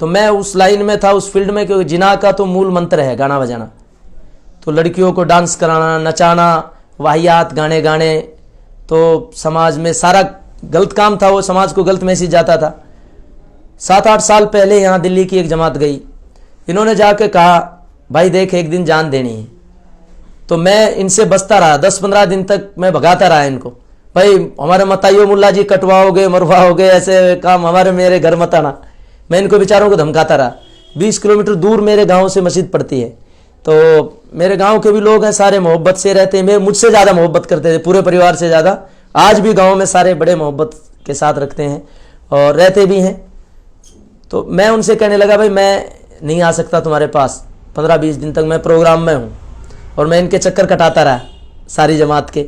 تو میں اس لائن میں تھا, اس فیلڈ میں, کیونکہ جنا کا تو مول منتر ہے گانا بجانا. تو لڑکیوں کو ڈانس کرانا, نچانا, واہیات گانے گانے, تو سماج میں سارا غلط کام تھا, وہ سماج کو غلط میسیج جاتا تھا. 7-8 سال پہلے یہاں دلی کی ایک جماعت گئی, انہوں نے جا کے کہا بھائی دیکھ ایک دن جان دینی ہے. تو میں ان سے بچتا رہا, 10-15 دن تک میں بھگاتا رہا ان کو, بھائی ہمارے متائیو ملا جی کٹواؤ گے مرواؤ گے, ایسے کام ہمارے میرے گھر مت آنا. میں ان کو بیچاروں کو دھمکاتا رہا. 20 کلومیٹر دور میرے گاؤں سے مسجد پڑتی ہے, تو میرے گاؤں کے بھی لوگ ہیں, سارے محبت سے رہتے ہیں, مجھ سے زیادہ محبت کرتے تھے, پورے پریوار سے زیادہ. آج بھی گاؤں میں سارے بڑے محبت کے ساتھ رکھتے ہیں اور رہتے بھی ہیں. تو میں ان سے کہنے لگا بھائی میں نہیں آ سکتا تمہارے پاس, 15-20 دن تک میں پروگرام میں ہوں. اور میں ان کے چکر کٹاتا رہا ساری جماعت کے.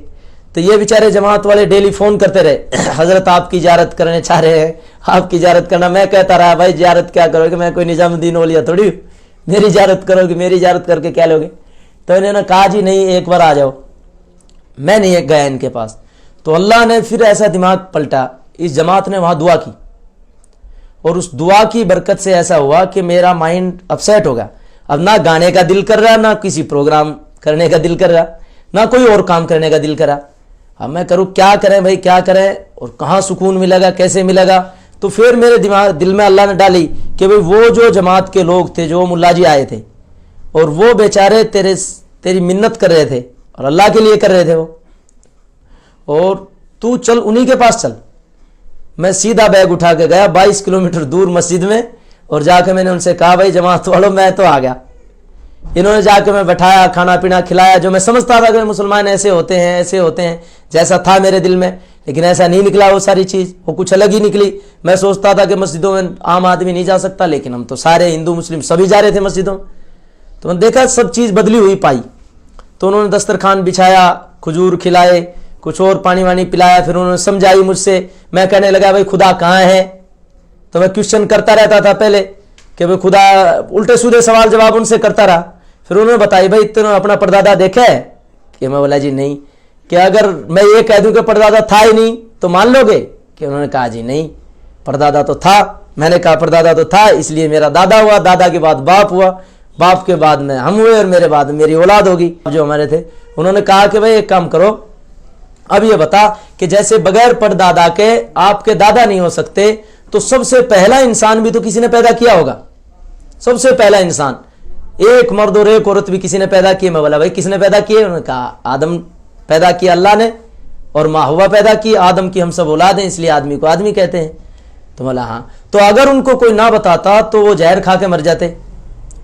تو یہ بیچارے جماعت والے ڈیلی فون کرتے رہے, حضرت آپ کی زیارت کرنے چاہ رہے ہیں, آپ کی زیارت کرنا. میں کہتا رہا بھائی زیارت کیا کرو گے, میں کوئی نظام الدین اولیاء تھوڑی, میری زیارت کرو گے, میری زیارت کر کے کیا لوگے. تو انہوں نے کہا جی نہیں ایک بار آ جاؤ. میں نہیں گیا ان کے پاس. تو اللہ نے پھر ایسا دماغ پلٹا, اس جماعت نے وہاں دعا کی, اور اس دعا کی برکت سے ایسا ہوا کہ میرا مائنڈ اپسیٹ ہو گیا. اب نہ گانے کا دل کر رہا, نہ کسی پروگرام کرنے کا دل کر رہا, نہ کوئی اور کام کرنے کا دل کر رہا. اب میں کروں کیا کریں بھائی, کیا کریں, اور کہاں سکون ملے گا, کیسے ملے گا. تو پھر میرے دل میں اللہ نے ڈالی کہ بھائی وہ جو جماعت کے لوگ تھے, جو ملا جی آئے تھے, اور وہ بیچارے تیری منت کر رہے تھے اور اللہ کے لیے کر رہے تھے وہ, اور تو چل انہی کے پاس چل. میں سیدھا بیگ اٹھا کے گیا 22 کلومیٹر دور مسجد میں, اور جا کے میں نے ان سے کہا بھائی جماعت والوں میں تو آ گیا. انہوں نے جا کے میں بٹھایا, کھانا پینا کھلایا. جو میں سمجھتا تھا کہ مسلمان ایسے ہوتے ہیں ایسے ہوتے ہیں, جیسا تھا میرے دل میں, لیکن ایسا نہیں نکلا. وہ ساری چیز وہ کچھ الگ ہی نکلی. میں سوچتا تھا کہ مسجدوں میں عام آدمی نہیں جا سکتا, لیکن ہم تو سارے ہندو مسلم سبھی جا رہے تھے مسجدوں. تو میں دیکھا سب چیز بدلی ہوئی پائی. تو انہوں نے دسترخوان بچھایا, کھجور کھلائے, کچھ اور پانی وانی پلایا. پھر انہوں نے سمجھائی مجھ سے. میں کہنے لگا بھائی خدا کہاں ہے. تو میں کوشچن کرتا رہتا تھا پہلے کہ بھائی خدا, الٹے سیدھے سوال جواب ان سے کرتا رہا. پھر انہوں نے بتائی بھائی تمہیں اپنا پردادا دیکھا ہے. کہ میں بولا جی نہیں. کہ اگر میں یہ کہہ دوں کہ پردادا تھا ہی نہیں تو مان لو گے. کہ انہوں نے کہا جی نہیں پردادا تو تھا. میں نے کہا پردادا تو تھا, اس لیے میرا دادا ہوا, دادا کے بعد باپ ہوا, باپ کے بعد میں ہم ہوئے, اور میرے بعد میری اولاد ہوگی جو ہمارے تھے. انہوں نے کہا کہ بھائی ایک کام کرو, اب یہ بتا کہ جیسے بغیر پردادا کے آپ کے دادا نہیں ہو سکتے, تو سب سے پہلا انسان بھی تو کسی نے پیدا کیا ہوگا. سب سے پہلا انسان, ایک مرد اور ایک عورت بھی کسی نے پیدا کیے. میں بولا بھائی کس نے پیدا کیے. انہوں نے کہا آدم پیدا کیا اللہ نے, اور ماں ہوا پیدا کی. آدم کی ہم سب اولاد ہیں, اس لیے آدمی کو آدمی کہتے ہیں. تو بولا ہاں. تو اگر ان کو کوئی نہ بتاتا تو وہ زہر کھا کے مر جاتے.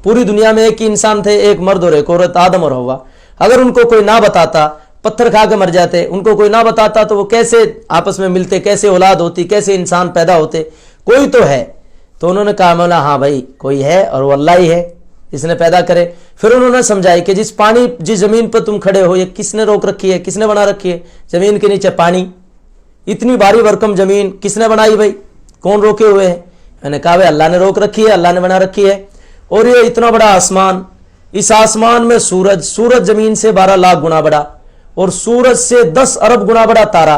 پوری دنیا میں ایک ہی انسان تھے, ایک مرد اور ایک عورت, آدم اور ہوا. اگر ان کو کوئی نہ بتاتا پتھر کھا کے مر جاتے. ان کو کوئی نہ بتاتا تو وہ کیسے آپس میں ملتے, کیسے اولاد ہوتی, کیسے انسان پیدا ہوتے. کوئی تو ہے. تو انہوں نے کہا مولا ہاں بھائی کوئی ہے, اور وہ اللہ ہی ہے جس نے پیدا کرے. پھر انہوں نے سمجھائی کہ جس زمین پر تم کھڑے ہو یہ کس نے روک رکھی ہے, کس نے بنا رکھی ہے. زمین کے نیچے پانی, اتنی بھاری بھرکم زمین کس نے بنائی بھائی, کون روکے ہوئے ہیں. میں نے کہا بھائی اللہ نے روک رکھی ہے, اللہ نے بنا رکھی ہے. اور یہ اتنا بڑا آسمان, اس آسمان میں سورج زمین سے 12 لاکھ گنا بڑا, اور سورج سے 10 ارب گنا بڑا تارا,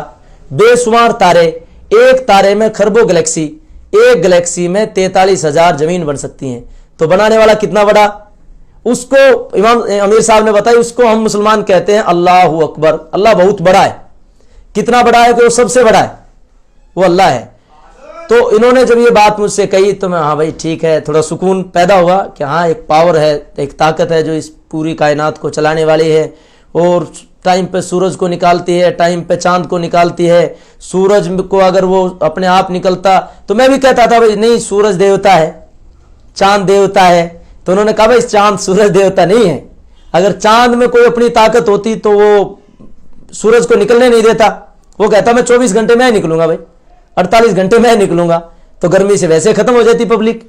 بے شمار تارے. ایک تارے میں خربوں گلیکسی, ایک گلیکسی میں 43,000 زمین بن سکتی ہیں. تو بنانے والا کتنا بڑا, اس کو امام امیر صاحب نے بتائی, اس کو ہم مسلمان کہتے ہیں اللہ اکبر. اللہ بہت بڑا ہے. کتنا بڑا ہے کہ وہ سب سے بڑا ہے, وہ اللہ ہے. تو انہوں نے جب یہ بات مجھ سے کہی تو میں ہاں بھائی ٹھیک ہے, تھوڑا سکون پیدا ہوا کہ ہاں ایک پاور ہے, ایک طاقت ہے جو اس پوری کائنات کو چلانے والی ہے, اور ٹائم پہ سورج کو نکالتی ہے, ٹائم پہ چاند کو نکالتی ہے. سورج کو اگر وہ اپنے آپ نکلتا تو میں بھی کہتا تھا بھائی نہیں سورج دیوتا ہے, چاند دیوتا ہے. تو انہوں نے کہا بھائی چاند سورج دیوتا نہیں ہے. اگر چاند میں کوئی اپنی طاقت ہوتی تو وہ سورج کو نکلنے نہیں دیتا. وہ کہتا میں 24 گھنٹے میں نکلوں گا بھائی, 48 گھنٹے میں نکلوں گا. تو گرمی سے ویسے ختم ہو جاتی پبلک.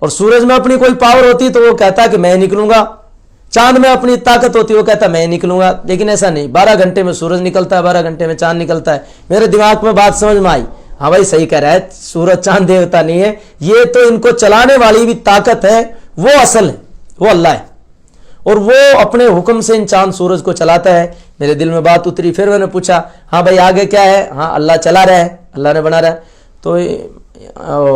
اور سورج میں اپنی کوئی پاور ہوتی تو وہ کہتا کہ میں نکلوں گا. چاند میں اپنی طاقت ہوتی وہ کہتا میں نکلوں گا. لیکن ایسا نہیں, 12 گھنٹے میں سورج نکلتا ہے, 12 گھنٹے میں چاند نکلتا ہے. میرے دماغ میں بات سمجھ میں آئی, ہاں بھائی صحیح کہہ رہا ہے, سورج چاند دیوتا نہیں ہے, یہ تو ان کو چلانے والی بھی طاقت ہے, وہ اصل ہے, وہ اللہ ہے, اور وہ اپنے حکم سے ان چاند سورج کو چلاتا ہے. میرے دل میں بات اتری. پھر میں نے پوچھا ہاں بھائی آگے کیا ہے. ہاں اللہ چلا رہا ہے, اللہ نے بنا رہا ہے. تو